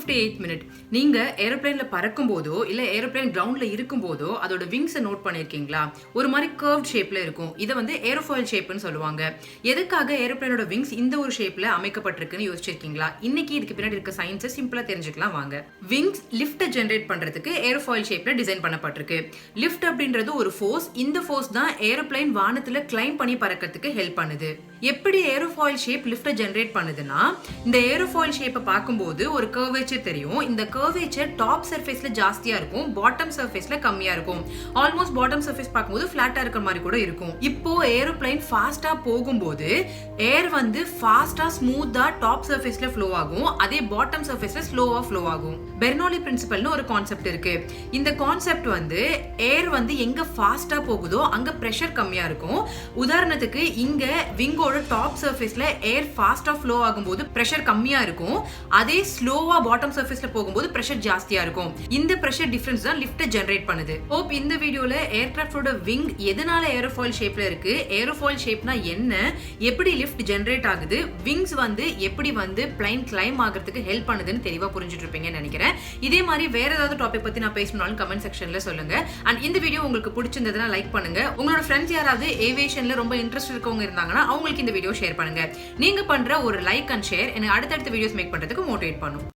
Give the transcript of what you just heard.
58th minute. நீங்க ஏரோப்ளேன்ல பறக்கும் போதோ இல்ல ஏரோப்ளேன் கிரவுண்ட்ல இருக்கும் போதோ அதோட விங்ஸை நோட் பண்ணிருக்கீங்களா? ஒரு மாதிரி கர்வ்ட் ஷேப்ல இருக்கும். இதை வந்து ஏரோஃபாயில் ஷேப்னு சொல்லுவாங்க. எதுக்காக ஏரோப்ளேனோட விங்ஸ் இந்த ஒரு ஷேப்ல அமைக்கப்பட்டிருக்குன்னு யோசிச்சிருக்கீங்களா? இன்னைக்கு இதுக்கு பின்னாடி இருக்க சயின்ஸை சிம்பிளா தெரிஞ்சுக்கலாம் வாங்க. விங்ஸ் லிஃப்ட்டை ஜெனரேட் பண்றதுக்கு ஏரோஃபாயில் ஷேப்ல டிசைன் பண்ணப்பட்டிருக்கு. லிஃப்ட் அப்படின்றது ஒரு ஃபோர்ஸ். இந்த ஃபோர்ஸ் தான் ஏரோப்ளேன் வானத்துல கிளைம் பண்ணி பறக்கிறதுக்கு ஹெல்ப் பண்ணுது. எப்படி ஏரோஃபாயில் ஷேப் லிஃப்ட்டை ஜெனரேட் பண்ணுதுன்னா, இந்த ஏரோஃபாயில் ஷேப்பை பார்க்கும்போது ஒரு கர்வேச்சர் தெரியும். இந்த கர்வேச்சர் டாப் சர்ஃபேஸ்ல ஜாஸ்தியா இருக்கும், பாட்டம் சர்ஃபேஸ்ல கம்மியா இருக்கும். ஆல்மோஸ்ட் பாட்டம் சர்ஃபேஸ் பார்க்கும்போது ஃபிளாட்டா இருக்கிற மாதிரி கூட இருக்கும். இப்போ ஏரோப்ளேன் ஃபாஸ்டா போகும்போது ஏர் வந்து ஃபாஸ்டா ஸ்மூத்தா டாப் சர்ஃபேஸ்ல ஃப்ளோ ஆகும், அதே பாட்டம் சர்ஃபேஸ்ல ஸ்லோவா ஃப்ளோ ஆகும். பெர்னோலி பிரின்சிபல்னு ஒரு கான்செப்ட் இருக்கு. இந்த கான்செப்ட் வந்து ஏர் வந்து எங்க ஃபாஸ்டா போகுதோ அங்க பிரஷர் கம்மியா இருக்கும். உதாரணத்துக்கு இங்க விங்கோட டாப் சர்ஃபேஸ்ல ஏர் ஃபாஸ்டா ஃப்ளோ ஆகும்போது பிரஷர் கம்மியா இருக்கும், அதே ஸ்லோவா பாட்டம் சர்ஃபேஸ்ல போகும்போது பிரஷர் ஜாஸ்தியா இருக்கும். இந்த பிரஷர் டிஃபரன்ஸ் தான் லிஃப்ட் ஜெனரேட் பண்ணுது. ஹோப் இந்த வீடியோல ஏர்கிராஃப்டோட விங் எதனால ஏரோஃபாயில் ஷேப்ல இருக்கு, ஏரோஃபாயில் ஷேப்னா என்ன, எப்படி லிஃப்ட் ஜெனரேட் ஆகுது, விங்ஸ் வந்து எப்படி வந்து பிளைன் கிளைம் ஆகிறதுக்கு ஹெல்ப் பண்ணுதுன்னு தெளிவா புரிஞ்சுட்டு இருப்பீங்கன்னு நினைக்கிறேன். இதே மாதிரி வேற ஏதாவது டாபிக் பத்தி நான் பேசணும்னாலும் கமெண்ட் செக்ஷன்ல சொல்லுங்க. அண்ட் இந்த வீடியோ உங்களுக்கு பிடிச்சிருந்ததுன்னா லைக் பண்ணுங்க. உங்களோட ஃப்ரெண்ட்ஸ் யாராவது ஏவியேஷன்ல ரொம்ப இன்ட்ரெஸ்ட் இருக்கவங்க இருந்தாங்கன்னா அவங்களுக்கு இந்த வீடியோ ஷேர் பண்ணுங்க. நீங்க பண்ற ஒரு லைக் அண்ட் ஷேர் எனக்கு அடுத்தடுத்த வீடியோஸ் மேக் பண்றதுக்கு மோட்டிவேட் பண்ணும்.